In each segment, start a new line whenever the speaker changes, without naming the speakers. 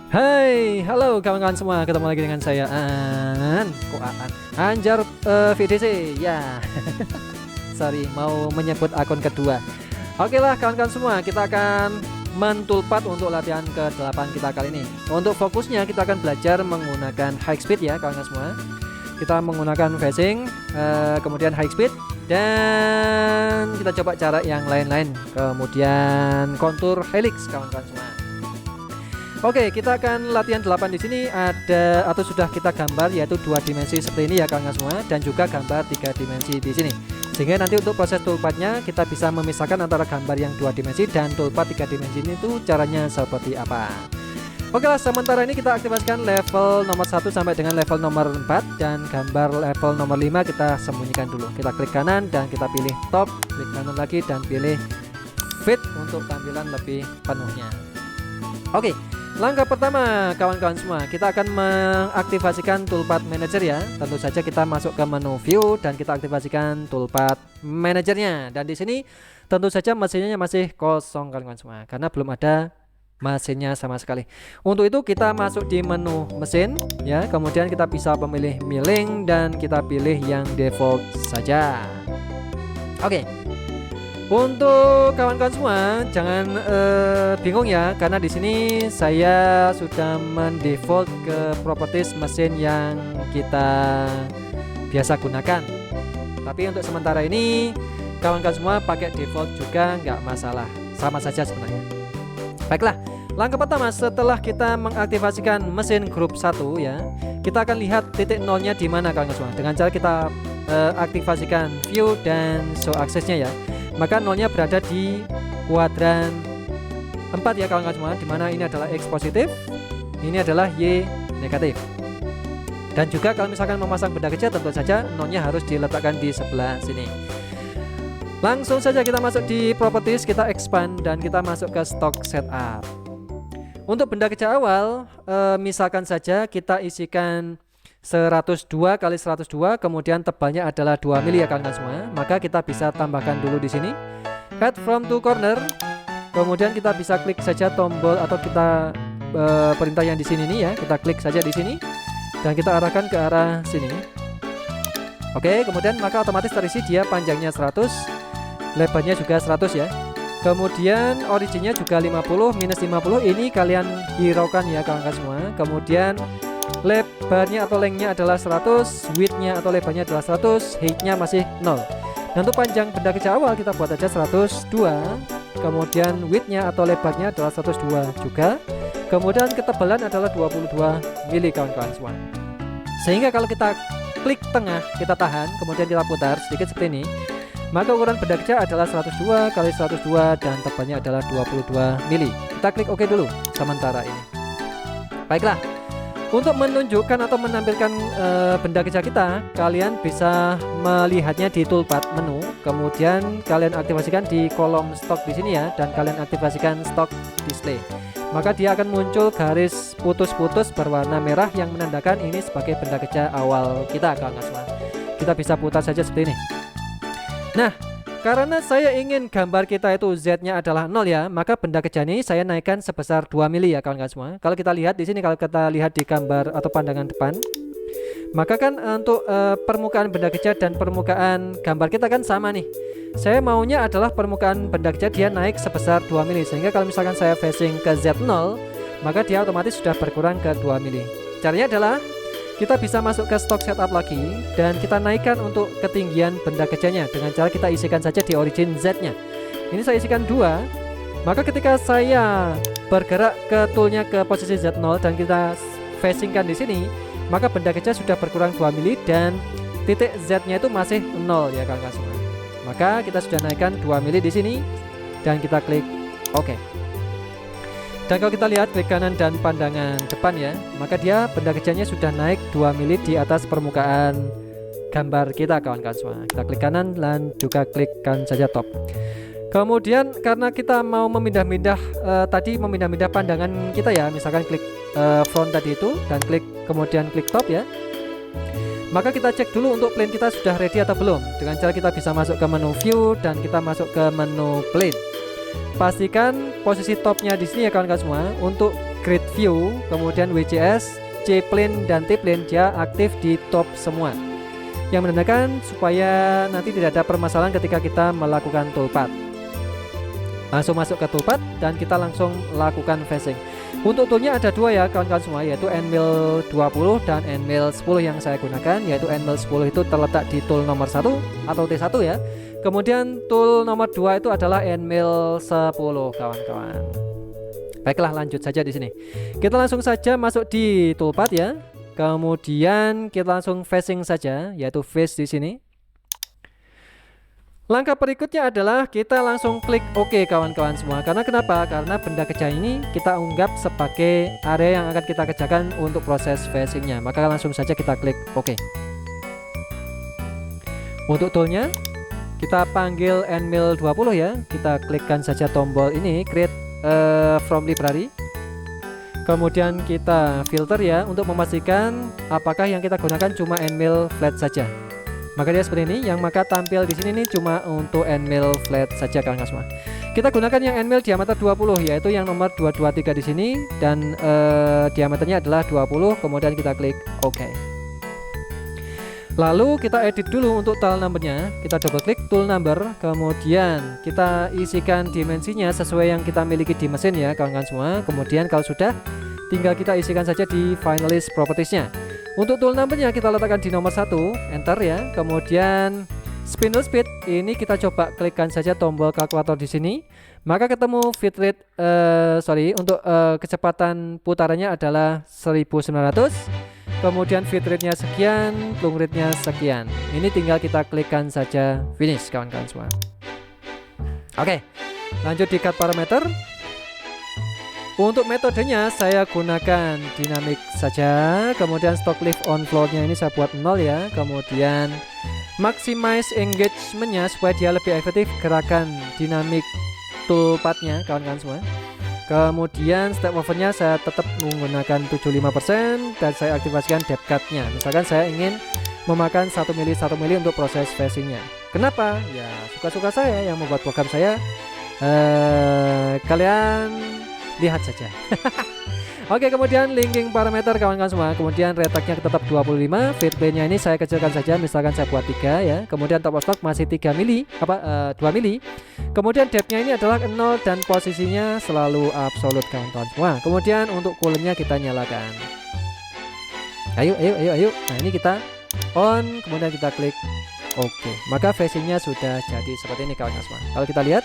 Hai, halo kawan-kawan semua, ketemu lagi dengan saya Anjar VDC ya. Sorry, mau menyebut akun kedua. Oke lah kawan-kawan semua, kita akan mentulpat untuk latihan ke-8 kita kali ini. Untuk fokusnya kita akan belajar menggunakan high speed ya kawan-kawan semua. Kita menggunakan phasing, kemudian high speed, dan kita coba cara yang lain-lain. Kemudian kontur helix kawan-kawan semua. Oke, kita akan latihan 8 di sini ada atau sudah kita gambar yaitu 2 dimensi seperti ini ya kawan-kawan semua, dan juga gambar 3 dimensi di sini. Sehingga nanti untuk proses toolpatnya kita bisa memisahkan antara gambar yang 2 dimensi dan toolpad 3 dimensi ini tuh caranya seperti apa. Oke lah, sementara ini kita aktifasikan level nomor 1 sampai dengan level nomor 4, dan gambar level nomor 5 kita sembunyikan dulu. Kita klik kanan dan kita pilih top, klik kanan lagi dan pilih fit untuk tampilan lebih penuhnya. Oke. Langkah pertama kawan-kawan semua, kita akan mengaktifasikan toolpad manager ya. Tentu saja kita masuk ke menu view dan kita aktifasikan toolpad manajernya. Dan di sini tentu saja mesinnya masih kosong kawan-kawan semua, karena belum ada mesinnya sama sekali. Untuk itu kita masuk di menu mesin ya, kemudian kita bisa memilih milling dan kita pilih yang default saja. Oke. Untuk kawan-kawan semua, jangan bingung ya, karena di sini saya sudah mendefault ke properties mesin yang kita biasa gunakan. Tapi untuk sementara ini, kawan-kawan semua pakai default juga nggak masalah, sama saja sebenarnya. Baiklah, langkah pertama setelah kita mengaktifasikan mesin grup 1 ya, kita akan lihat titik nolnya di mana kawan-kawan semua. Dengan cara kita aktifasikan view dan show access-nya ya. Maka nolnya berada di kuadran 4 ya kawan-kawan semua, dimana ini adalah X positif, ini adalah Y negatif. Dan juga kalau misalkan memasang benda kecil, tentu saja nolnya harus diletakkan di sebelah sini. Langsung saja kita masuk di properties, kita expand dan kita masuk ke stock setup. Untuk benda kecil awal, misalkan saja kita isikan 102 kali 102, kemudian tebalnya adalah 2 mili ya kawan-kawan semua. Maka kita bisa tambahkan dulu di sini add from to corner. Kemudian kita bisa klik saja tombol atau kita perintah yang di sini nih ya. Kita klik saja di sini dan kita arahkan ke arah sini. Oke, kemudian maka otomatis terisi dia panjangnya 100, lebarnya juga 100 ya. Kemudian originnya juga 50 minus 50, ini kalian hiraukan ya kawan-kawan semua. Kemudian lebarnya atau lengthnya adalah 100, widthnya atau lebarnya adalah 100, heightnya masih 0. Dan untuk panjang benda kecil awal kita buat aja 102, kemudian widthnya atau lebarnya adalah 102 juga, kemudian ketebalan adalah 22 mili kawan-kawan semua. Sehingga kalau kita klik tengah, kita tahan, kemudian kita putar sedikit seperti ini, maka ukuran benda kecil adalah 102 kali 102 dan tebalnya adalah 22 mili. Kita klik OK dulu sementara ini. Baiklah. Untuk menunjukkan atau menampilkan benda kecil kita, kalian bisa melihatnya di toolpad menu. Kemudian kalian aktifasikan di kolom stok di sini ya, dan kalian aktifasikan stock display. Maka dia akan muncul garis putus-putus berwarna merah yang menandakan ini sebagai benda kecil awal kita kawan-kawan semua. Kita bisa putar saja seperti ini. Nah, karena saya ingin gambar kita itu Z-nya adalah 0 ya, maka benda kecil ini saya naikkan sebesar 2 mili ya kawan-kawan semua. Kalau kita lihat di sini, kalau kita lihat di gambar atau pandangan depan, maka kan untuk permukaan benda kecil dan permukaan gambar kita kan sama nih. Saya maunya adalah permukaan benda kecil dia naik sebesar 2 mili, sehingga kalau misalkan saya facing ke Z0, maka dia otomatis sudah berkurang ke 2 mili. Caranya adalah kita bisa masuk ke stock setup lagi dan kita naikkan untuk ketinggian benda kecilnya dengan cara kita isikan saja di origin Z-nya. Ini saya isikan 2. Maka ketika saya bergerak ke toolnya ke posisi Z0 dan kita facingkan di sini, maka benda kecil sudah berkurang 2 mili dan titik Z-nya itu masih 0 ya kawan-kawan semua. Maka kita sudah naikkan 2 mili di sini dan kita klik OK. Dan kalau kita lihat klik kanan dan pandangan depan ya, maka dia benda kecilnya sudah naik 2 mili di atas permukaan gambar kita kawan-kawan semua. Kita klik kanan dan juga klikkan saja top. Kemudian karena kita mau memindah-mindah memindah-mindah pandangan kita ya, misalkan klik front tadi itu dan kemudian klik top ya. Maka kita cek dulu untuk plane kita sudah ready atau belum. Dengan cara kita bisa masuk ke menu view dan kita masuk ke menu plane. Pastikan posisi topnya di sini ya kawan-kawan semua. Untuk grid view, kemudian WCS, J-plane dan T-plane dia aktif di top semua, yang menandakan supaya nanti tidak ada permasalahan ketika kita melakukan toolpath. Langsung masuk ke toolpath dan kita langsung lakukan phasing. Untuk toolnya ada dua ya kawan-kawan semua, yaitu Nmill 20 dan Nmill 10 yang saya gunakan, yaitu Nmill 10 itu terletak di tool nomor 1 atau T1 ya. Kemudian tool nomor 2 itu adalah Nmill 10 kawan-kawan. Baiklah, lanjut saja di sini. Kita langsung saja masuk di toolpath ya. Kemudian kita langsung phasing saja, yaitu phase di sini. Langkah berikutnya adalah kita langsung klik OK kawan-kawan semua. Karena kenapa? Karena benda kerja ini kita unggap sebagai area yang akan kita kerjakan untuk proses phasingnya. Maka langsung saja kita klik OK. Untuk toolnya kita panggil Nmill 20 ya. Kita klikkan saja tombol ini, create from library. Kemudian kita filter ya untuk memastikan apakah yang kita gunakan cuma Nmill flat saja. Maka dia seperti ini, yang maka tampil di sini nih cuma untuk Nmill flat saja kawan-kawan semua. Kita gunakan yang Nmill diameter 20, yaitu yang nomor 223 di sini, dan diameternya adalah 20. Kemudian kita klik OK. Lalu kita edit dulu untuk tool numbernya. Kita double klik tool number, kemudian kita isikan dimensinya sesuai yang kita miliki di mesin ya kawan-kawan semua. Kemudian kalau sudah, tinggal kita isikan saja di finalist propertiesnya. Untuk tool numbernya kita letakkan di nomor 1, enter ya. Kemudian spindle speed ini kita coba klikkan saja tombol kalkulator di sini. Maka ketemu feed rate, untuk kecepatan putarannya adalah 1900. Kemudian feed rate-nya sekian, plung rate-nya sekian. Ini tinggal kita klikkan saja finish kawan-kawan semua. Oke, lanjut di cut parameter. Untuk metodenya saya gunakan dinamik saja. Kemudian stock lift on floor-nya ini saya buat 0 ya. Kemudian maximize engagement-nya supaya dia lebih efektif gerakan dinamik toolpath-nya kawan-kawan semua. Kemudian step over-nya saya tetap menggunakan 75% dan saya aktifasikan depth cut-nya. Misalkan saya ingin memakan 1 mili untuk proses phasing-nya. Kenapa? Ya suka-suka saya yang membuat program saya. Kalian lihat saja. Oke, kemudian linking parameter kawan-kawan semua. Kemudian retaknya tetap 25. Feed plane-nya ini saya kecilkan saja, misalkan saya buat 3 ya. Kemudian top of stock masih 3 mili, 2 mili. Kemudian depth-nya ini adalah 0 dan posisinya selalu absolut kawan-kawan semua. Kemudian untuk coolant-nya kita nyalakan. Ayo. Nah, ini kita on, kemudian kita klik OK. Maka phasing-nya sudah jadi seperti ini kawan-kawan semua. Kalau kita lihat,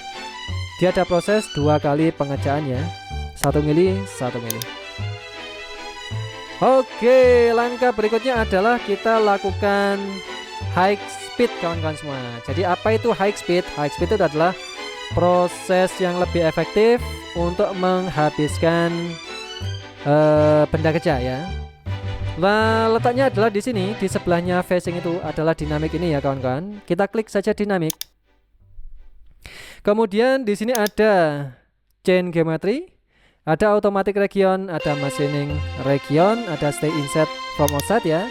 dia ada proses 2 kali pengerjaan ya. 1 mili. Oke, langkah berikutnya adalah kita lakukan high speed kawan-kawan semua. Jadi apa itu high speed? High speed itu adalah proses yang lebih efektif untuk menghabiskan benda kerja ya. Nah, letaknya adalah di sini, di sebelahnya phasing itu adalah dinamik ini ya kawan-kawan. Kita klik saja dinamik. Kemudian di sini ada chain geometry, ada automatic region, ada machining region, ada stay inset from outside ya.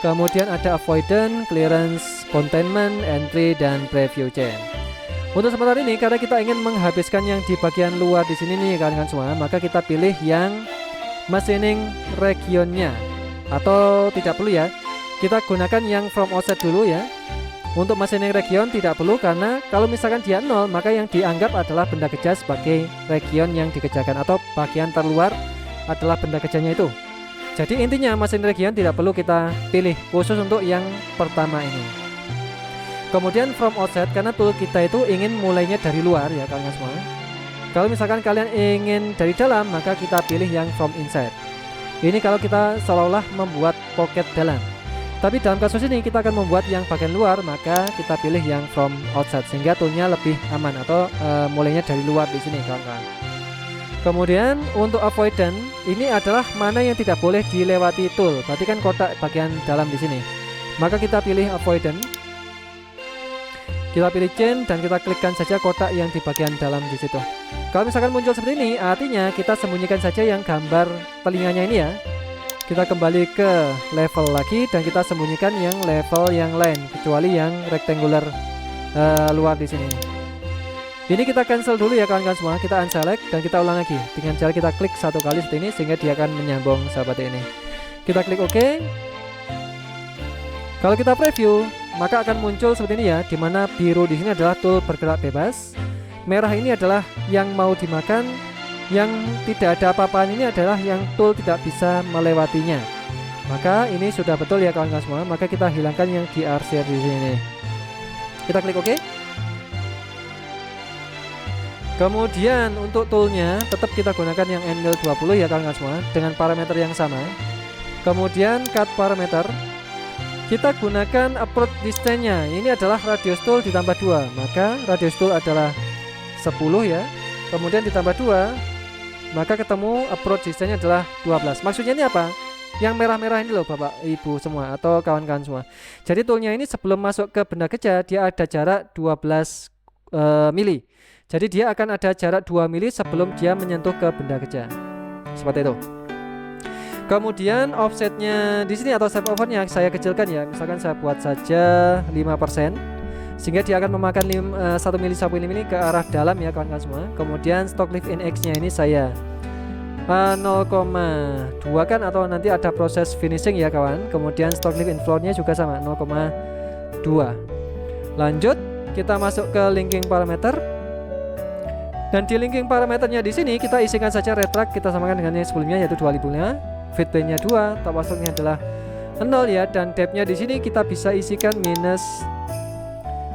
Kemudian ada avoidance, clearance, containment, entry, dan preview chain. Untuk sementara ini karena kita ingin menghabiskan yang di bagian luar di sini nih kawan-kawan semua, maka kita pilih yang machining regionnya, atau tidak perlu ya. Kita gunakan yang from outside dulu ya. Untuk machining region tidak perlu, karena kalau misalkan dia 0 maka yang dianggap adalah benda kerja sebagai region yang dikerjakan, atau bagian terluar adalah benda kerjanya itu. Jadi intinya machining region tidak perlu kita pilih khusus untuk yang pertama ini. Kemudian from outside, karena tool kita itu ingin mulainya dari luar ya kalian semua. Kalau misalkan kalian ingin dari dalam, maka kita pilih yang from inside. Ini kalau kita seolah-olah membuat pocket dalam. Tapi dalam kasus ini kita akan membuat yang bagian luar, maka kita pilih yang from outside sehingga toolnya lebih aman, atau mulainya dari luar di sini kawan-kawan. Kemudian untuk avoidance ini adalah mana yang tidak boleh dilewati tool. Berarti kan kotak bagian dalam di sini. Maka kita pilih avoidance. Kita pilih chain dan kita klikkan saja kotak yang di bagian dalam di situ. Kalau misalkan muncul seperti ini, artinya kita sembunyikan saja yang gambar telinganya ini ya. Kita kembali ke level lagi dan kita sembunyikan yang level yang lain, kecuali yang rectangular luar di sini. Ini kita cancel dulu ya kawan-kawan semua. Kita unselect dan kita ulang lagi dengan cara kita klik satu kali seperti ini sehingga dia akan menyambung seperti ini. Kita klik OK. Kalau kita preview, maka akan muncul seperti ini ya, dimana biru di sini adalah tool bergerak bebas, merah ini adalah yang mau dimakan, yang tidak ada apa-apaan ini adalah yang tool tidak bisa melewatinya. Maka ini sudah betul ya kawan-kawan semua. Maka kita hilangkan yang di RCR di sini. Kita klik OK. Kemudian untuk toolnya tetap kita gunakan yang Nmil 20 ya kawan-kawan semua, dengan parameter yang sama. Kemudian cut parameter, kita gunakan approach distance-nya. Ini adalah radius tool ditambah 2, maka radius tool adalah 10 ya. Kemudian ditambah 2, maka ketemu approach distance-nya adalah 12. Maksudnya ini apa? Yang merah-merah ini loh Bapak Ibu semua atau kawan-kawan semua. Jadi toolnya ini sebelum masuk ke benda kerja dia ada jarak 12 mili. Jadi dia akan ada jarak 2 mili sebelum dia menyentuh ke benda kerja. Seperti itu. Kemudian offsetnya di sini atau step overnya saya kecilkan ya. Misalkan saya buat saja 5%, sehingga dia akan memakan 1 mili sampai 5 mili ke arah dalam ya kawan-kawan semua. Kemudian stock lift in X nya ini saya 0,2 kan, atau nanti ada proses finishing ya kawan. Kemudian stock lift in floor nya juga sama 0,2. Lanjut kita masuk ke linking parameter. Dan di linking parameternya di sini kita isikan saja retract, kita samakan dengan yang sebelumnya yaitu 25. Feed plane-nya 2, top wash-nya adalah 0 ya, dan depth-nya di sini kita bisa isikan minus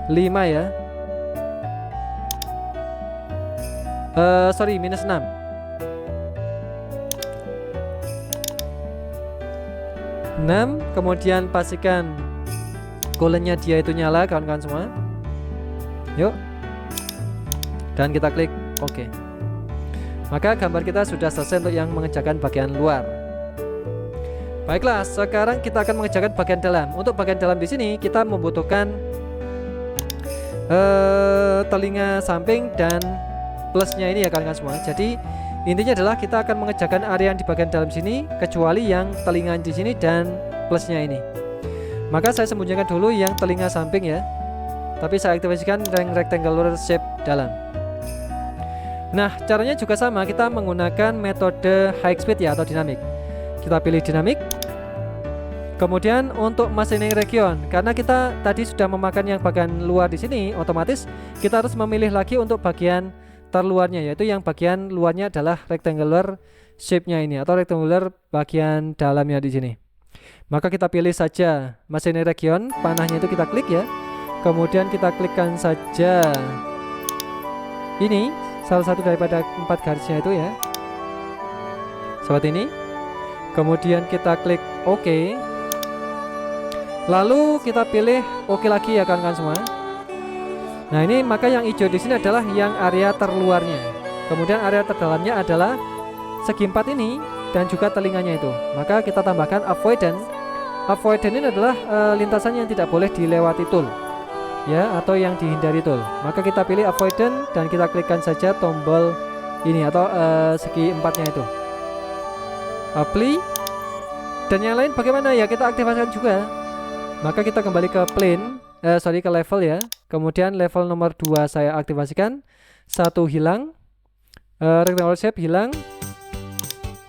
5 ya. Minus 6. Kemudian pastikan coolant-nya dia itu nyala kawan-kawan semua. Yuk. Dan kita klik OK. Maka gambar kita sudah selesai untuk yang mengerjakan bagian luar. Baiklah, sekarang kita akan mengerjakan bagian dalam. Untuk bagian dalam di sini kita membutuhkan telinga samping dan plusnya ini ya kawan-kawan semua. Jadi intinya adalah kita akan mengerjakan area yang di bagian dalam sini kecuali yang telinga di sini dan plusnya ini. Maka saya sembunyikan dulu yang telinga samping ya. Tapi saya aktifasikan yang rectangular shape dalam. Nah, caranya juga sama, kita menggunakan metode high speed ya atau dinamik. Kita pilih dinamik. Kemudian untuk machining region, karena kita tadi sudah memakan yang bagian luar di sini, otomatis kita harus memilih lagi untuk bagian terluarnya, yaitu yang bagian luarnya adalah rectangular shape-nya ini atau rectangular bagian dalamnya di sini. Maka kita pilih saja machining region, panahnya itu kita klik ya. Kemudian kita klikkan saja ini, salah satu daripada 4 garisnya itu ya, seperti ini. Kemudian kita klik OK. Lalu kita pilih OK lagi ya kawan-kawan semua. Nah ini maka yang hijau di sini adalah yang area terluarnya. Kemudian area terdalamnya adalah segi 4 ini dan juga telinganya itu. Maka kita tambahkan avoidance. Avoidance ini adalah lintasan yang tidak boleh dilewati tool ya, atau yang dihindari tool. Maka kita pilih avoidance dan kita klikkan saja tombol ini atau segi 4-nya itu. Apply. Dan yang lain bagaimana ya, kita aktifkan juga. Maka kita kembali ke plane, ke level ya. Kemudian level nomor 2 saya aktifasikan. 1 hilang, rectangular shape hilang.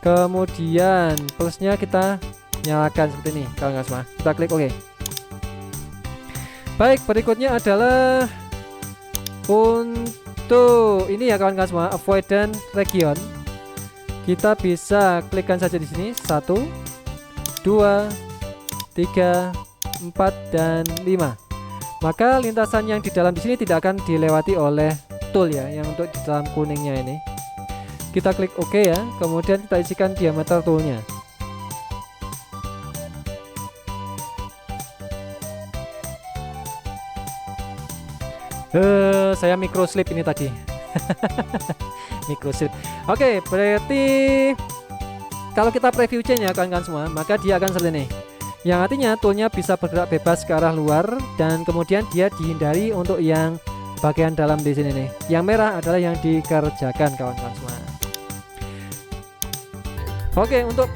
Kemudian plusnya kita nyalakan seperti ini kawan-kawan semua. Kita klik OK. Baik, berikutnya adalah untuk ini ya kawan-kawan semua, avoidance region. Kita bisa klikkan saja di sini 1, 2, 3, 4 dan 5. Maka lintasan yang di dalam di sini tidak akan dilewati oleh tool ya, yang untuk di dalam kuningnya ini. Kita klik OK ya, kemudian kita isikan diameter toolnya. Saya microslip ini tadi. Microslip. Oke, berarti kalau kita preview chain ya kawan-kawan semua, maka dia akan seperti ini. Yang artinya toolnya bisa bergerak bebas ke arah luar dan kemudian dia dihindari untuk yang bagian dalam di sini nih. Yang merah adalah yang dikerjakan kawan-kawan semua. Oke, untuk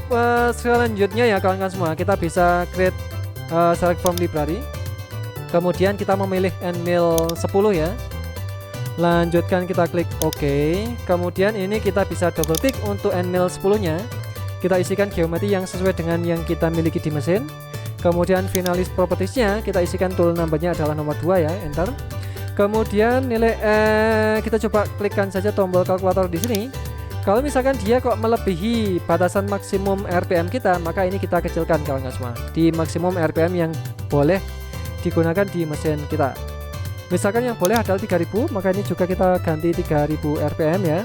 selanjutnya ya kawan-kawan semua, kita bisa create select from library. Kemudian kita memilih Nmil 10 ya. Lanjutkan kita klik OK. Kemudian ini kita bisa double klik untuk endmill 10-nya. Kita isikan geometri yang sesuai dengan yang kita miliki di mesin. Kemudian finalis propertiesnya kita isikan tool numbernya adalah nomor 2 ya, enter. Kemudian nilai kita coba klikkan saja tombol kalkulator di sini. Kalau misalkan dia kok melebihi batasan maksimum RPM kita, maka ini kita kecilkan kawan-kawan semua di maksimum RPM yang boleh digunakan di mesin kita. Misalkan yang boleh adalah 3000, maka ini juga kita ganti 3000 RPM ya.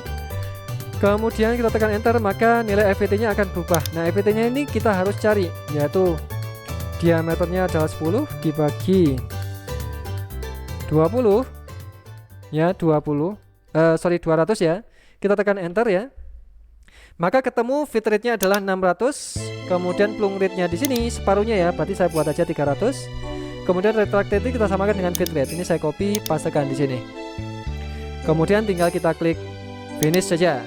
Kemudian kita tekan enter, maka nilai FVT-nya akan berubah. Nah, FVT-nya ini kita harus cari, yaitu diameternya adalah 10 dibagi 20 ya, 200 ya. Kita tekan enter ya. Maka ketemu fit rate-nya adalah 600. Kemudian plung rate-nya di sini separuhnya ya, berarti saya buat aja 300. Kemudian retractivity kita samakan dengan fit rate. Ini saya copy pastekan di sini. Kemudian tinggal kita klik finish saja.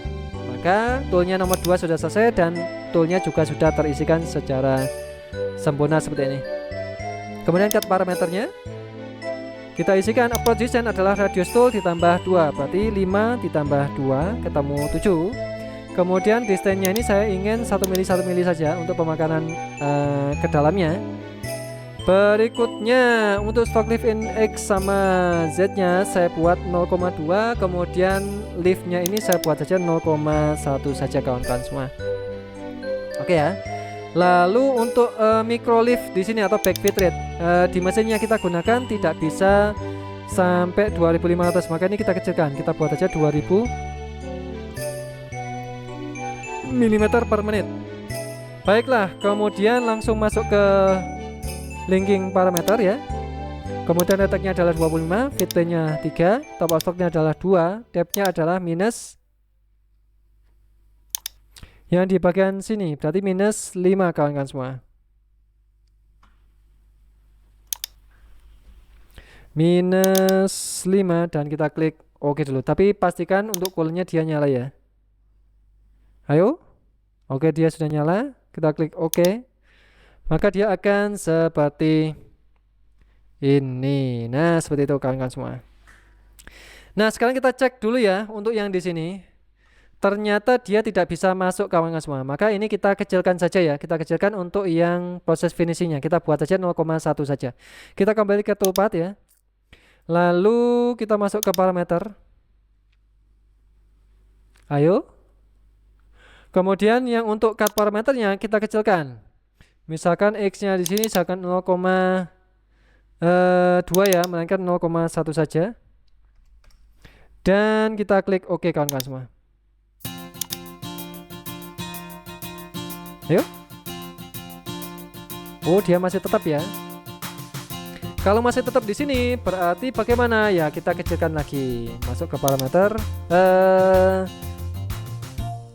Maka toolnya nomor 2 sudah selesai dan toolnya juga sudah terisikan secara sempurna seperti ini. Kemudian cut parameternya kita isikan approach distance adalah radius tool ditambah 2, berarti 5 ditambah 2 ketemu 7. Kemudian distance-nya ini saya ingin 1 mili saja untuk pemakanan ke dalamnya. Berikutnya untuk stock lift in X sama Z nya saya buat 0,2. Kemudian lift-nya ini saya buat saja 0,1 saja kawan-kawan semua. Oke ya. Lalu untuk micro lift di sini atau back fit rate di mesinnya kita gunakan tidak bisa sampai 2500, maka ini kita kecilkan, kita buat aja 2000 mm per menit. Baiklah, kemudian langsung masuk ke linking parameter ya. Kemudian letaknya adalah 25, fit-nya 3, top of stock-nya adalah 2, depth-nya adalah minus yang di bagian sini, berarti minus 5 kawan-kawan semua. Minus 5 dan kita klik OK dulu. Tapi pastikan untuk coolernya dia nyala ya. Ayo. Oke, dia sudah nyala. Kita klik OK. Maka dia akan seperti ini. Nah, seperti itu kawan-kawan semua. Nah, sekarang kita cek dulu ya untuk yang di sini. Ternyata dia tidak bisa masuk kawan-kawan semua. Maka ini kita kecilkan saja ya. Kita kecilkan untuk yang proses finishingnya. Kita buat saja 0,1 saja. Kita kembali ke toolpath ya. Lalu kita masuk ke parameter. Ayo. Kemudian yang untuk cut parameternya kita kecilkan. Misalkan X-nya di sini misalkan 0,2 ya, melainkan 0,1 saja. Dan kita klik OK kawan-kawan semua. Ayo. Oh, dia masih tetap ya. Kalau masih tetap di sini, berarti bagaimana? Ya, kita kecilkan lagi. Masuk ke parameter.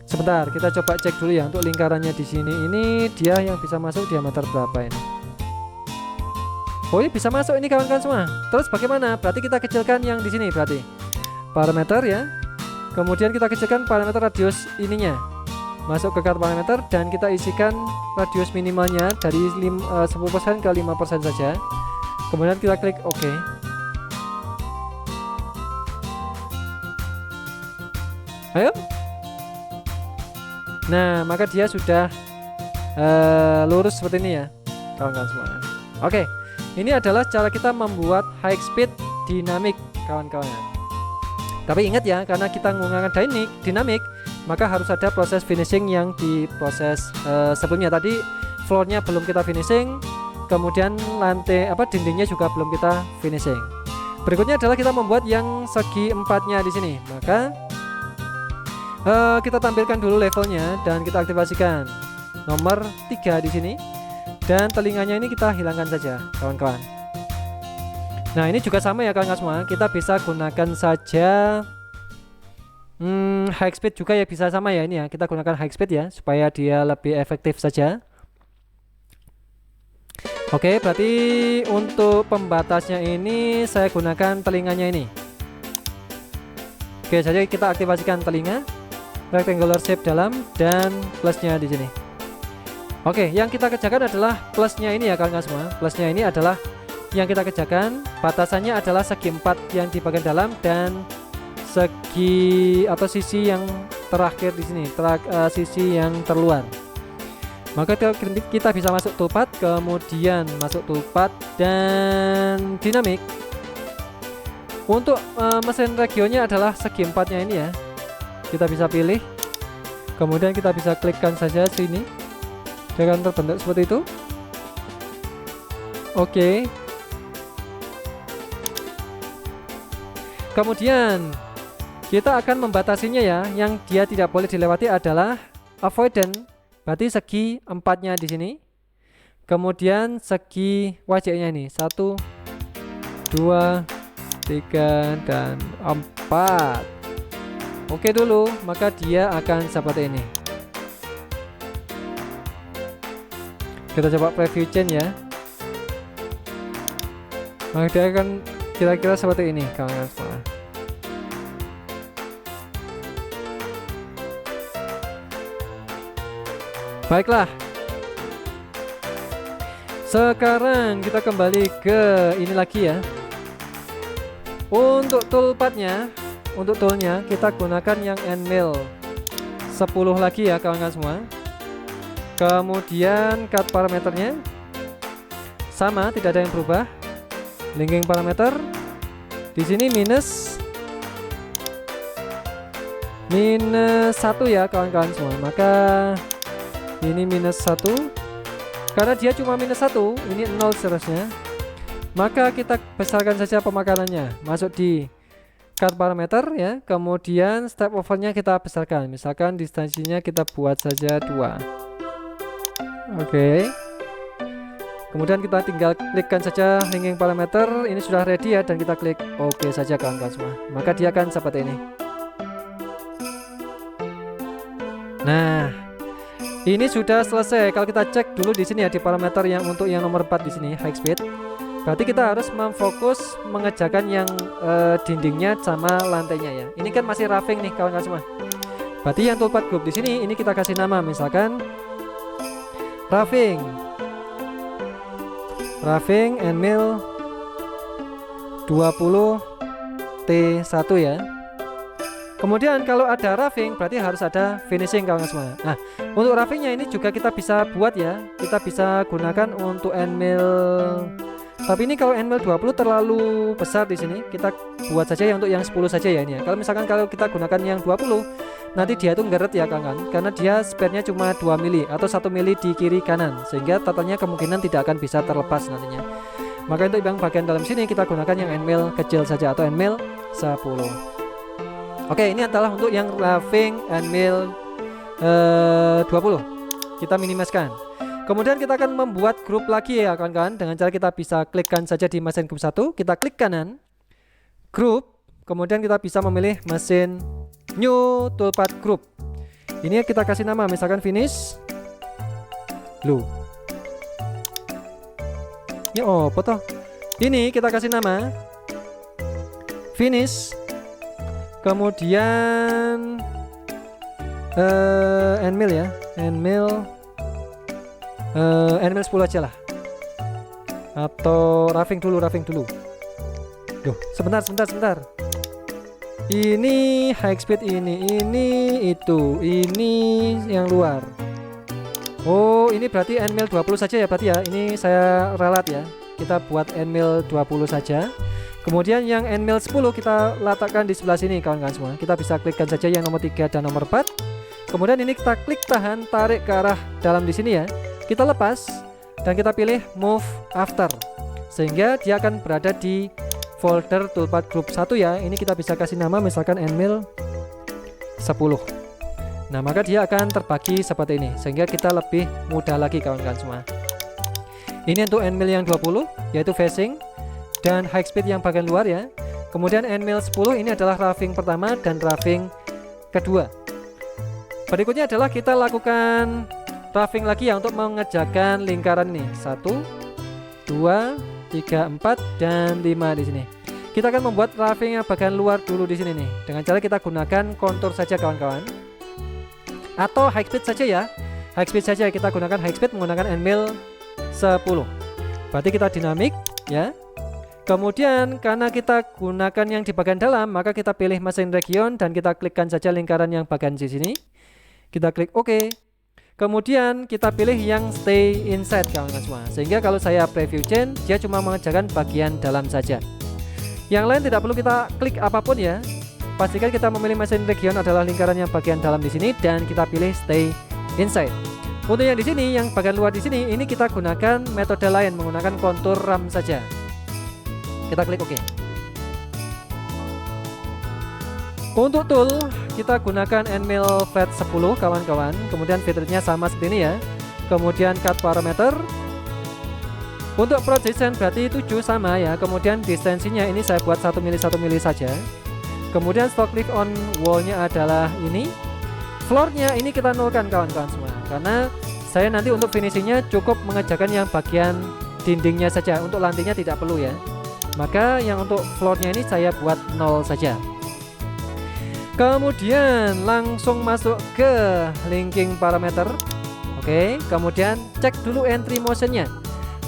Sebentar, kita coba cek dulu ya untuk lingkarannya di sini. Ini dia yang bisa masuk diameter berapa ini? Oh, ini bisa masuk ini kawan-kawan semua. Terus bagaimana? Berarti kita kecilkan yang di sini berarti. Parameter ya. Kemudian kita kecilkan parameter radius ininya. Masuk ke cut parameter dan kita isikan radius minimalnya dari 10% ke 5% saja. Kemudian kita klik OK. Ayo. Nah, maka dia sudah lurus seperti ini ya, kawan-kawan semua. Oke, ini adalah cara kita membuat high speed dinamik, kawan-kawan. Tapi ingat ya, karena kita menggunakan dinamik, maka harus ada proses finishing yang di proses sebelumnya. Tadi floornya belum kita finishing, kemudian lantai dindingnya juga belum kita finishing. Berikutnya adalah kita membuat yang segi empatnya di sini. Maka kita tampilkan dulu levelnya dan kita aktifasikan nomor 3 di sini. Dan telinganya ini kita hilangkan saja, kawan-kawan. Nah, ini juga sama ya kawan-kawan semua. Kita bisa gunakan saja high speed juga ya, bisa sama ya ini ya. Kita gunakan high speed ya supaya dia lebih efektif saja. Oke, berarti untuk pembatasnya ini saya gunakan telinganya ini. Oke, jadi kita aktifasikan telinga, rectangular shape dalam dan plusnya di sini. Oke, yang kita kerjakan adalah plusnya ini ya kawan-kawan semua. Plusnya ini adalah yang kita kerjakan, batasannya adalah segi 4 yang di bagian dalam dan segi atau sisi yang terakhir di sini, sisi yang terluar. Maka kita bisa masuk toolpath, kemudian masuk toolpath dan dinamik. Untuk mesin regionnya adalah segi empatnya ini ya. Kita bisa pilih, kemudian kita bisa klikkan saja sini, dia akan terbentuk seperti itu. Oke. Kemudian kita akan membatasinya ya. Yang dia tidak boleh dilewati adalah avoidance, berarti segi empatnya di sini. Kemudian segi wajahnya ini 1, 2, 3 dan 4. Oke dulu, maka dia akan seperti ini. Kita coba preview change ya. Maka dia akan kira-kira seperti ini kawan-kawan semua. Baiklah. Sekarang kita kembali ke ini lagi ya. Untuk toolpathnya, untuk toolnya kita gunakan yang end mill 10 lagi ya kawan-kawan semua. Kemudian cut parameternya sama, tidak ada yang berubah. Linking parameter di sini minus 1 ya kawan-kawan semua. Maka ini minus 1 karena dia cuma minus 1, ini 0 seterusnya. Maka kita besarkan saja pemakanannya, masuk di cut parameter ya. Kemudian step overnya kita besarkan, misalkan distansinya kita buat saja 2. Oke. Kemudian kita tinggal klikkan saja linking parameter, ini sudah ready ya, dan kita klik oke saja kawan-kawan semua. Maka dia akan seperti ini. Nah, ini sudah selesai. Kalau kita cek dulu di sini ya, di parameter yang untuk yang nomor 4 di sini high speed. Berarti kita harus memfokus mengerjakan yang dindingnya sama lantainya ya. Ini kan masih roughing nih kawan-kawan semua. Berarti yang toolpath group di sini ini kita kasih nama, misalkan roughing end mill 20 T1 ya. Kemudian kalau ada roughing berarti harus ada finishing kawan-kawan semua. Nah, untuk roughingnya ini juga kita bisa buat ya. Kita bisa gunakan untuk end mill. Tapi ini kalau end mill 20 terlalu besar di sini, kita buat saja yang untuk yang 10 saja ya ini ya. Kalau misalkan kalau kita gunakan yang 20, nanti dia itu ngeret ya kawan-kawan, karena dia span-nya cuma 2 mili atau 1 mili di kiri kanan, sehingga totalnya kemungkinan tidak akan bisa terlepas nantinya. Maka untuk yang bagian dalam sini kita gunakan yang end mill kecil saja atau end mill 10. Oke, ini adalah untuk yang roughing end mill 20. Kita minimaliskan. Kemudian kita akan membuat grup lagi ya kawan-kawan, dengan cara kita bisa klikkan saja di mesin grup 1, kita klik kanan grup, kemudian kita bisa memilih mesin new toolpath group. Ini kita kasih nama, misalkan finish blue. Ini foto. Ini kita kasih nama finish, kemudian end mill ya, end mill 10 aja lah, atau roughing dulu. Duh, sebentar. Ini high speed, ini yang luar. Oh, ini berarti end mill 20 saja ya berarti ya. Ini saya ralat ya. Kita buat end mill 20 saja. Kemudian yang end mill 10 kita letakkan di sebelah sini kawan-kawan semua. Kita bisa klikkan saja yang nomor 3 dan nomor 4. Kemudian ini kita klik tahan, tarik ke arah dalam di sini ya. Kita lepas dan kita pilih move after, sehingga dia akan berada di folder toolpath group 1 ya. Ini kita bisa kasih nama, misalkan end mill 10. Nah, maka dia akan terbagi seperti ini, sehingga kita lebih mudah lagi kawan-kawan semua. Ini untuk end mill yang 20 yaitu facing dan high speed yang bagian luar ya. Kemudian end mill 10 ini adalah roughing pertama dan roughing kedua. Berikutnya adalah kita lakukan roughing lagi ya untuk mengerjakan lingkaran nih. 1, 2, 3, 4 dan 5 di sini. Kita akan membuat roughing yang bagian luar dulu di sini nih. Dengan cara kita gunakan kontur saja kawan-kawan. Atau high speed saja ya. High speed saja kita gunakan high speed menggunakan end mill 10. Berarti kita dinamik ya. Kemudian karena kita gunakan yang di bagian dalam, maka kita pilih mesin region dan kita klikkan saja lingkaran yang bagian di sini. Kita klik OK. Kemudian kita pilih yang stay inside kawan-kawan semua. Sehingga kalau saya preview chain, dia cuma mengerjakan bagian dalam saja. Yang lain tidak perlu kita klik apapun ya. Pastikan kita memilih mesin region adalah lingkaran yang bagian dalam di sini dan kita pilih stay inside. Untuk yang di sini, yang bagian luar di sini, ini kita gunakan metode lain menggunakan kontur RAM saja. Kita klik OK. Untuk tool kita gunakan Nmill Flat 10 kawan-kawan. Kemudian fiturnya sama seperti ini ya. Kemudian cut parameter. Untuk projection berarti 7 sama ya. Kemudian distensinya ini saya buat 1 mili 1 mili saja. Kemudian stock lift on wall-nya adalah ini. Floor-nya ini kita nolkan kawan-kawan semua. Karena saya nanti untuk finishingnya cukup mengerjakan yang bagian dindingnya saja. Untuk lantainya tidak perlu ya. Maka yang untuk floor-nya ini saya buat 0 saja. Kemudian langsung masuk ke linking parameter. Oke, kemudian cek dulu entry motionnya.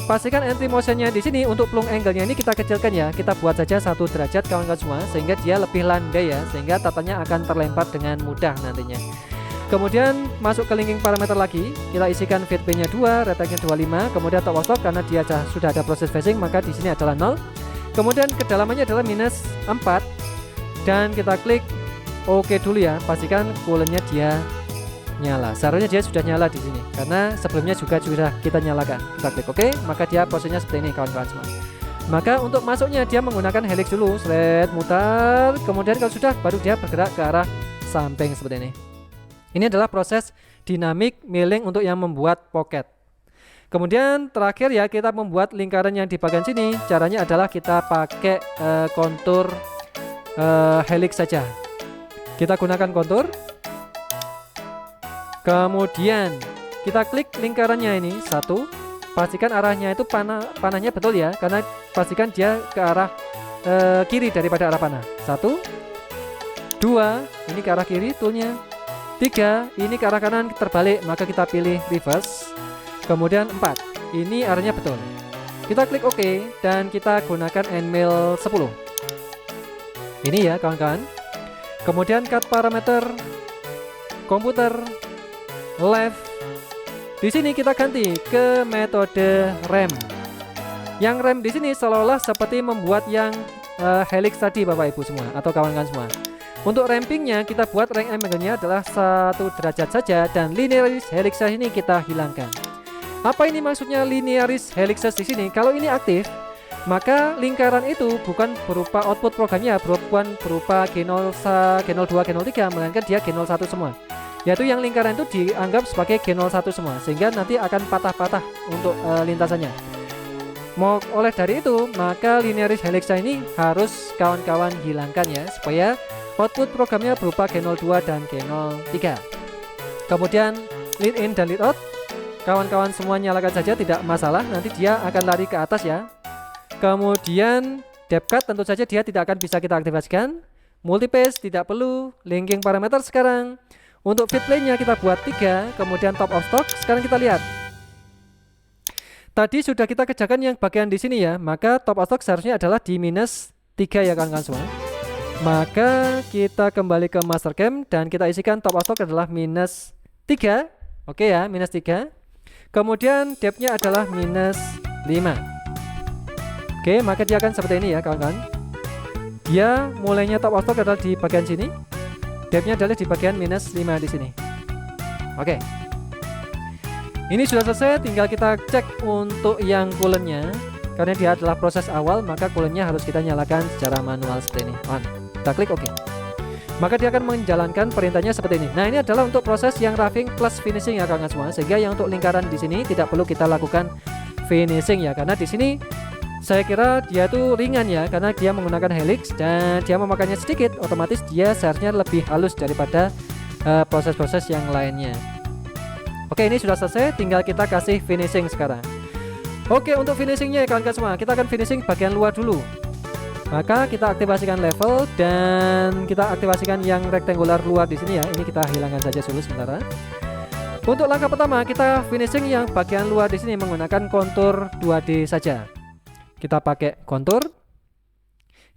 Pastikan entry motionnya di sini untuk plung angle-nya ini kita kecilkan ya. Kita buat saja 1 derajat kawan-kawan semua sehingga dia lebih landai ya, sehingga tatanya akan terlempar dengan mudah nantinya. Kemudian masuk ke linking parameter lagi, kita isikan feed P-nya 2, retake-nya 25, kemudian top of stock karena dia sudah ada proses phasing maka di sini adalah 0. Kemudian kedalamannya adalah minus 4 dan kita klik OK dulu ya. Pastikan coolant-nya dia nyala. Seharusnya dia sudah nyala di sini karena sebelumnya juga sudah kita nyalakan. Kita klik OK, maka dia prosesnya seperti ini kawan-kawan semua. Maka untuk masuknya dia menggunakan helix dulu, mutar, kemudian kalau sudah baru dia bergerak ke arah samping seperti ini. Ini adalah proses dinamik milling untuk yang membuat pocket. Kemudian terakhir ya kita membuat lingkaran yang di bagian sini. Caranya adalah kita pakai kontur helix saja. Kita gunakan kontur. Kemudian kita klik lingkarannya ini 1. Pastikan arahnya itu panahnya betul ya, karena pastikan dia ke arah kiri daripada arah panah. 1, 2, ini ke arah kiri toolnya. 3, ini ke arah kanan terbalik, maka kita pilih reverse. Kemudian 4, ini arahnya betul. Kita klik OK dan kita gunakan Nmill 10. Ini ya kawan-kawan. Kemudian cut parameter, komputer, left. Di sini kita ganti ke metode rem. Yang rem di sini seolah-olah seperti membuat yang helix tadi Bapak Ibu semua atau kawan-kawan semua. Untuk rampingnya kita buat rank angle-nya adalah 1 derajat saja dan linearis helixes ini kita hilangkan. Apa ini maksudnya linearis helixes di sini? Kalau ini aktif, maka lingkaran itu bukan berupa output programnya, bukan berupa G0, G02, G03, melainkan dia G01 semua. Yaitu yang lingkaran itu dianggap sebagai G01 semua, sehingga nanti akan patah-patah untuk lintasannya. Oleh dari itu, maka linearis helixes ini harus kawan-kawan hilangkan ya, supaya output programnya berupa G02 dan G03. Kemudian lead in dan lead out, kawan-kawan semua nyalakan saja, tidak masalah, nanti dia akan lari ke atas ya. Kemudian depth cut tentu saja dia tidak akan bisa kita aktifasikan. Multipace tidak perlu. Linking parameter sekarang. Untuk feed plane-nya kita buat 3. Kemudian top of stock, sekarang kita lihat. Tadi sudah kita kerjakan yang bagian di sini ya, maka top of stock seharusnya adalah di minus 3 ya kawan-kawan semua. Maka kita kembali ke master cam dan kita isikan top of stock adalah minus 3. Oke ya, minus 3. Kemudian depth-nya adalah minus 5. Oke, maka dia akan seperti ini ya kawan-kawan. Dia mulainya top of stock adalah di bagian sini. Depth-nya adalah di bagian minus 5 di sini. Oke. Ini sudah selesai, tinggal kita cek untuk yang coolant-nya. Karena dia adalah proses awal, maka coolant-nya harus kita nyalakan secara manual seperti ini. On. Kita klik OK. Maka dia akan menjalankan perintahnya seperti ini. Nah, ini adalah untuk proses yang roughing plus finishing ya kawan-kawan semua. Sehingga yang untuk lingkaran di sini tidak perlu kita lakukan finishing ya, karena di sini saya kira dia tuh ringan ya, karena dia menggunakan helix dan dia memakannya sedikit, otomatis dia seharusnya lebih halus daripada proses-proses yang lainnya. Oke, ini sudah selesai, tinggal kita kasih finishing sekarang. Oke, untuk finishingnya ya kawan-kawan semua, kita akan finishing bagian luar dulu. Maka kita aktifasikan level dan kita aktifasikan yang rectangular luar di sini ya. Ini kita hilangkan saja dulu sementara. Untuk langkah pertama kita finishing yang bagian luar di sini menggunakan kontur 2D saja. Kita pakai kontur,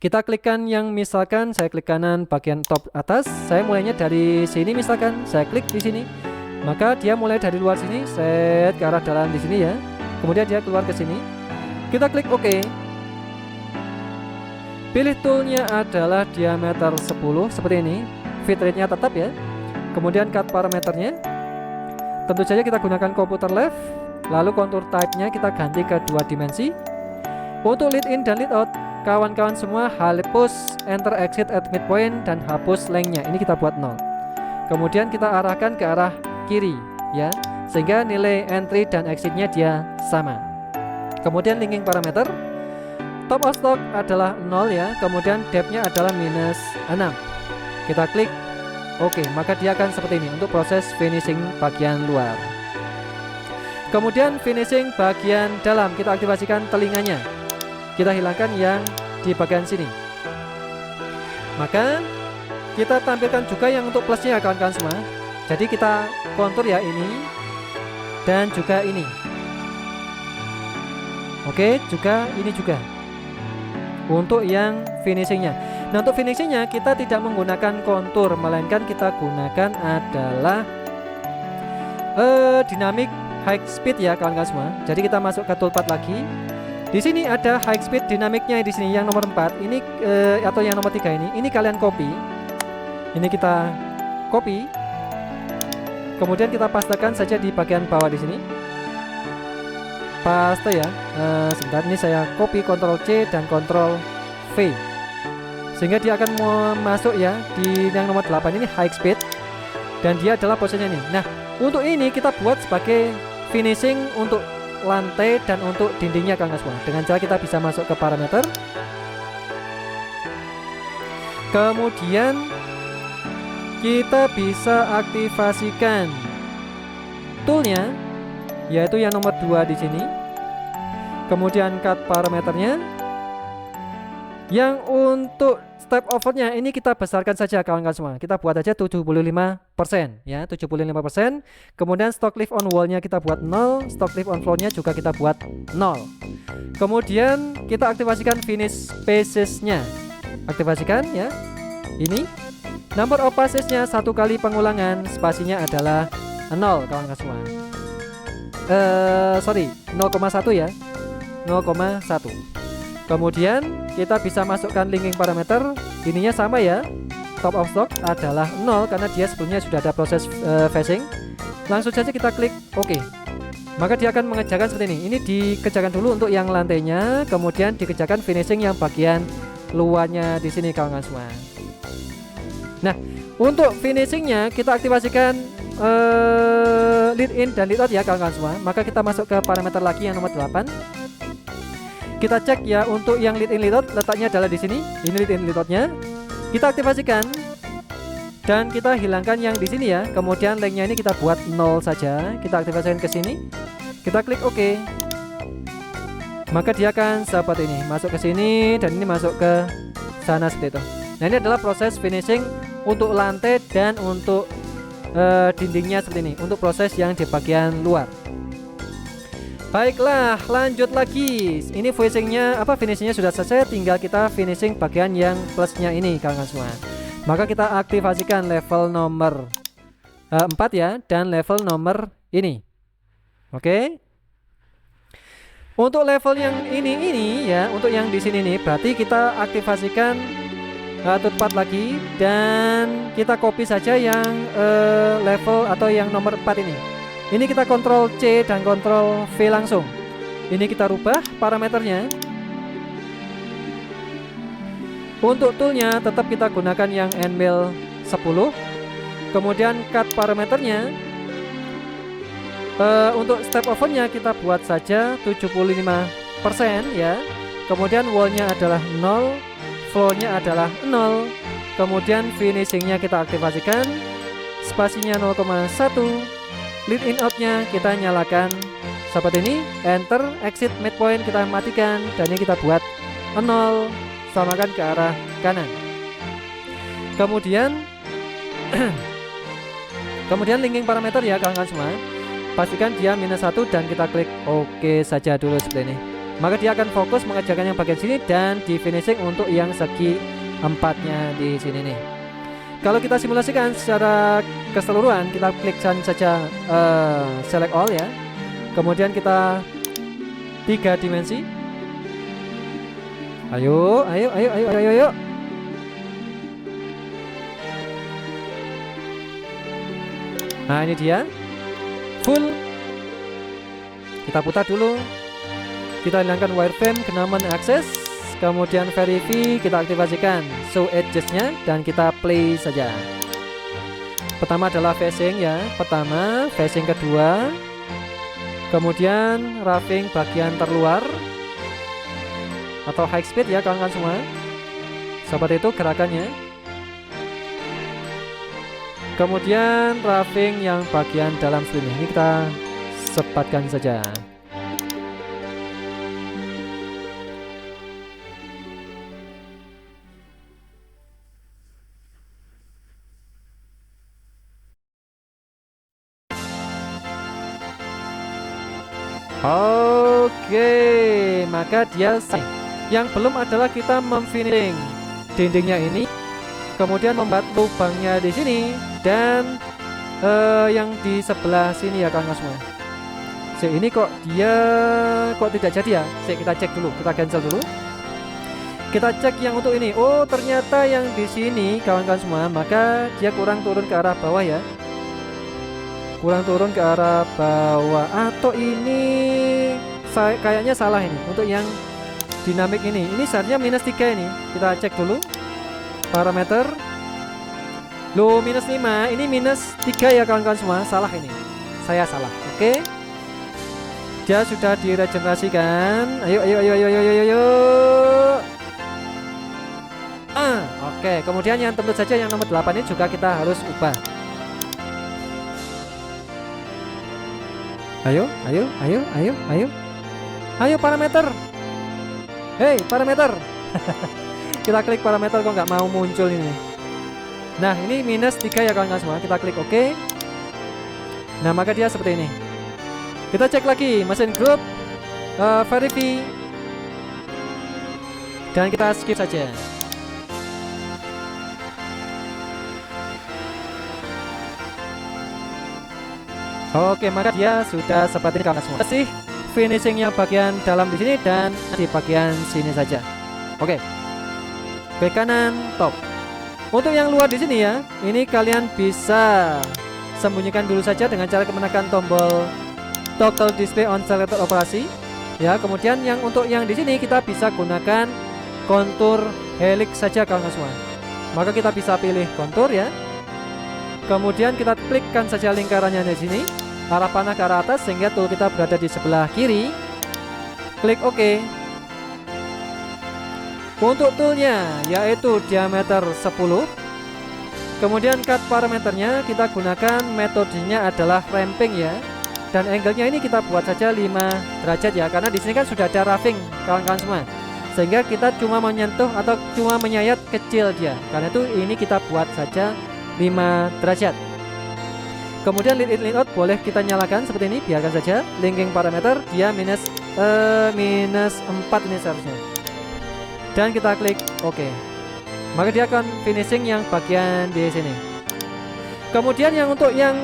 Kita klikkan yang misalkan saya klik kanan bagian top atas, saya mulainya dari sini misalkan, saya klik di sini. Maka dia mulai dari luar sini, set ke arah dalam di sini ya. Kemudian dia keluar ke sini. Kita klik OK. Pilih toolnya adalah diameter 10 seperti ini. Fit rate-nya tetap ya. Kemudian cut parameternya. Tentu saja kita gunakan computer left. Lalu kontur type-nya kita ganti ke 2 dimensi. Untuk lead in dan lead out, kawan-kawan semua hapus enter exit at midpoint dan hapus length-nya. Ini kita buat 0. Kemudian kita arahkan ke arah kiri ya, sehingga nilai entry dan exit-nya dia sama. Kemudian linking parameter, top of stock adalah 0 ya, kemudian depth-nya adalah -6. Kita klik OK, maka dia akan seperti ini untuk proses finishing bagian luar. Kemudian finishing bagian dalam, kita aktifasikan telinganya. Kita hilangkan yang di bagian sini. Maka kita tampilkan juga yang untuk plusnya kawan-kawan semua. Jadi kita kontur ya ini dan juga ini. Oke, juga ini juga untuk yang finishingnya. Nah, untuk finishingnya kita tidak menggunakan kontur, melainkan kita gunakan adalah dynamic high speed ya kawan-kawan semua. Jadi kita masuk ke toolpath lagi. Di sini ada high speed dinamiknya di sini yang nomor 4 ini atau yang nomor 3 ini kalian copy. Ini kita copy. Kemudian kita pastekan saja di bagian bawah di sini. Paste ya. Sebentar, ini saya copy Ctrl C dan Ctrl V. Sehingga dia akan masuk ya di yang nomor 8 ini high speed dan dia adalah posisinya ini. Nah, untuk ini kita buat sebagai finishing untuk lantai dan untuk dindingnya kawan semua. Dengan cara kita bisa masuk ke parameter. Kemudian kita bisa aktifasikan toolnya, yaitu yang nomor 2 di sini. Kemudian cut parameternya. Yang untuk step overnya ini kita besarkan saja kawan-kawan semua. Kita buat aja 75% ya, 75%. Kemudian stock lift on wall-nya kita buat 0, stock lift on floor-nya juga kita buat 0. Kemudian kita aktifasikan finish spaces-nya. Aktifasikan ya. Ini number of passes-nya 1 kali pengulangan, spasinya adalah 0 kawan-kawan semua. 0,1 ya. 0,1. Kemudian kita bisa masukkan linking parameter. Ininya sama ya. Top of stock adalah 0 karena dia sebelumnya sudah ada proses facing. Langsung saja kita klik OK. Maka dia akan mengerjakan seperti ini. Ini dikerjakan dulu untuk yang lantainya, kemudian dikerjakan finishing yang bagian luarnya di sini kawan-kawan semua. Nah, untuk finishingnya kita aktifasikan lead in dan lead out ya kawan-kawan semua. Maka kita masuk ke parameter lagi yang nomor 8. Kita cek ya untuk yang lead in lead out letaknya adalah di sini. Ini lead in lead outnya. Kita aktifasikan dan kita hilangkan yang di sini ya. Kemudian length-nya ini kita buat 0 saja. Kita aktifasikan ke sini. Kita klik OK. Maka dia akan seperti ini, masuk ke sini dan ini masuk ke sana seperti itu. Nah, ini adalah proses finishing untuk lantai dan untuk dindingnya seperti ini. Untuk proses yang di bagian luar. Baiklah, lanjut lagi. Ini finishingnya sudah selesai. Tinggal kita finishing bagian yang plusnya ini kawan-kawan semua. Maka kita aktifasikan level nomor 4 ya, dan level nomor ini. Oke. Untuk level yang ini ya, untuk yang di sini nih, berarti kita aktifasikan toolpath lagi dan kita copy saja yang level atau yang nomor 4 ini. Ini kita Ctrl C dan Ctrl V langsung. Ini kita rubah parameternya. Untuk toolnya tetap kita gunakan yang N-mill 10. Kemudian cut parameternya. Untuk step overnya kita buat saja 75% ya. Kemudian wall-nya adalah 0, floor-nya adalah 0. Kemudian finishingnya kita aktifasikan. Spasinya 0,1. Lead in out-nya kita nyalakan seperti ini. Enter, exit midpoint kita matikan. Dan ini kita buat 0, samakan ke arah kanan. Kemudian linking parameter ya kawan-kawan semua. Pastikan dia -1 dan kita klik OK saja dulu seperti ini. maka dia akan fokus mengerjakan yang bagian sini dan di finishing untuk yang segi 4-nya di sini nih. Kalau kita simulasikan secara keseluruhan, kita klik saja select all ya. Kemudian kita 3 dimensi. Ayo. Nah, ini dia full. Kita putar dulu. Kita hilangkan wireframe, kenaman akses. Kemudian verify kita aktifasikan show edges-nya dan kita play saja. Pertama adalah facing ya. Pertama, facing kedua. Kemudian roughing bagian terluar atau high speed ya kawan-kawan semua. Seperti itu gerakannya. Kemudian roughing yang bagian dalam screen ini kita sepatkan saja. Oke, maka dia yang belum adalah kita memfinishing dindingnya ini, kemudian membuat lubangnya di sini dan yang di sebelah sini ya kawan-kawan semua. Ini kok dia tidak jadi ya? Kita cek dulu, kita cancel dulu. Kita cek yang untuk ini. Oh, ternyata yang di sini kawan-kawan semua, maka dia kurang turun ke arah bawah ya. Kurang turun ke arah bawah. Atau ini kayaknya salah ini. Untuk yang dinamik ini seharusnya -3 ini. Kita cek dulu parameter. Loh, -5. Ini -3 ya kawan-kawan semua. Salah ini. Saya salah. Oke. Dia sudah diregenerasikan. Ayo. Oke. Kemudian yang tentu saja yang nomor 8 ini juga kita harus ubah. Ayo parameter. Hei parameter. Kita klik parameter kok nggak mau muncul ini. Nah, ini -3 ya kawan-kawan semua. Kita klik OK. Nah, maka dia seperti ini. Kita cek lagi mesin group, verify, dan kita skip saja. Oke, maka dia sudah seperti ini kawan semua. Masih finishing yang bagian dalam di sini dan di bagian sini saja. Oke. Klik kanan top. Untuk yang luar di sini ya, ini kalian bisa sembunyikan dulu saja dengan cara menekan tombol toggle display on selected operasi. Ya, kemudian yang untuk yang di sini kita bisa gunakan kontur helix saja kawan semua. Maka kita bisa pilih kontur ya. Kemudian kita klikkan saja lingkarannya di sini. Arah panah ke arah atas sehingga tool kita berada di sebelah kiri. Klik OK. Untuk toolnya yaitu diameter 10. Kemudian cut parameternya kita gunakan metodenya adalah ramping ya. Dan angle-nya ini kita buat saja 5 derajat ya, karena di sini kan sudah ada roughing kawan-kawan semua. Sehingga kita cuma menyentuh atau cuma menyayat kecil dia. Karena itu ini kita buat saja 5 derajat. Kemudian lead in lead out boleh kita nyalakan seperti ini, biarkan saja. Linking parameter dia minus 4 ini seharusnya. Dan kita klik OK. Maka dia akan finishing yang bagian di sini. Kemudian yang untuk yang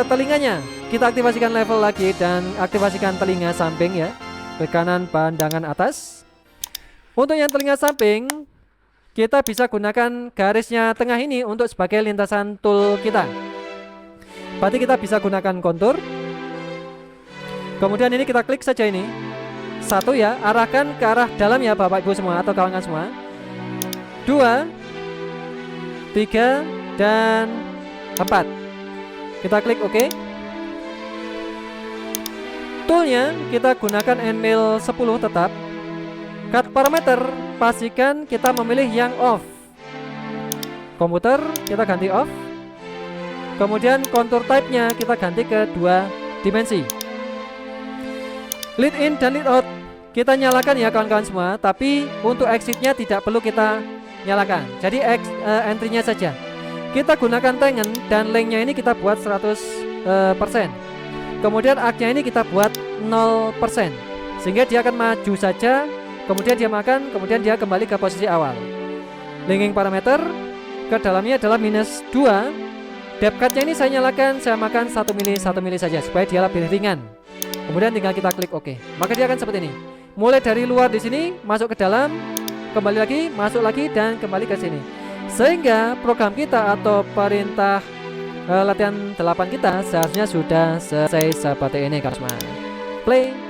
telinganya kita aktifasikan level lagi dan aktifasikan telinga samping ya. Klik kanan pandangan atas. Untuk yang telinga samping kita bisa gunakan garisnya tengah ini untuk sebagai lintasan tool kita. Berarti kita bisa gunakan kontur. Kemudian ini kita klik saja ini. 1 ya, arahkan ke arah dalam ya Bapak Ibu semua atau kawan-kawan semua. 2, 3, dan 4. Kita klik OK. Toolnya kita gunakan Endmill 10 tetap. Cut parameter pastikan kita memilih yang off. Komputer kita ganti off. Kemudian kontur type-nya kita ganti ke 2 dimensi. Lead in dan lead out kita nyalakan ya kawan-kawan semua, tapi untuk exit-nya tidak perlu kita nyalakan. Jadi entry-nya saja. Kita gunakan tangen dan length-nya ini kita buat 100%. Kemudian arc-nya ini kita buat 0%. sehingga dia akan maju saja, kemudian dia makan, kemudian dia kembali ke posisi awal. Linking parameter ke dalamnya adalah -2. Depth cut-nya ini saya nyalakan, saya makan 1 mili saja supaya dia lebih ringan. Kemudian tinggal kita klik OK. Maka dia akan seperti ini. Mulai dari luar di sini, masuk ke dalam, kembali lagi, masuk lagi, dan kembali ke sini. Sehingga program kita atau perintah latihan 8 kita seharusnya sudah selesai seperti ini, kawan semua. Play.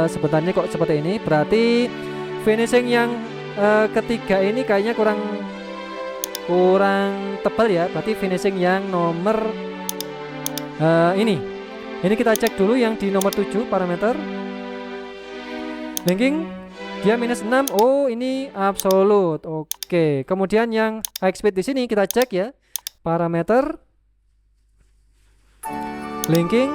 Sebenarnya kok seperti ini, berarti finishing yang ketiga ini kayaknya kurang tebal ya. Berarti finishing yang nomor ini kita cek dulu yang di nomor 7 parameter linking, dia -6. Oh, ini absolute. Oke. Kemudian yang high speed di sini kita cek ya, parameter linking.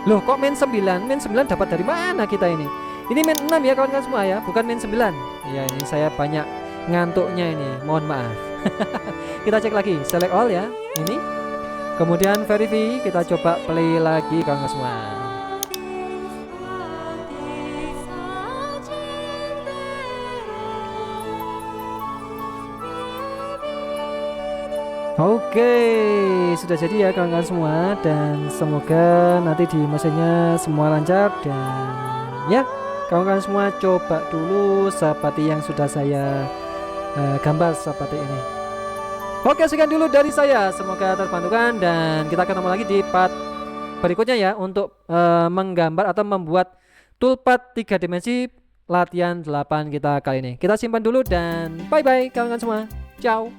Loh, kok -9 dapat dari mana kita ini? Ini -6 ya kawan-kawan semua ya, bukan -9. Ya, ini saya banyak ngantuknya ini, mohon maaf. Kita cek lagi, select all ya, ini. Kemudian verify, kita coba play lagi kawan-kawan semua. Oke, sudah jadi ya kawan-kawan semua, dan semoga nanti di mesinnya semua lancar. Dan ya kawan-kawan semua, coba dulu seperti yang sudah saya gambar seperti ini. Oke, sekian dulu dari saya, semoga terbantukan, dan kita ketemu lagi di part berikutnya ya, untuk menggambar atau membuat toolpath 3 dimensi latihan 8 kita kali ini. Kita simpan dulu dan bye bye kawan-kawan semua, ciao.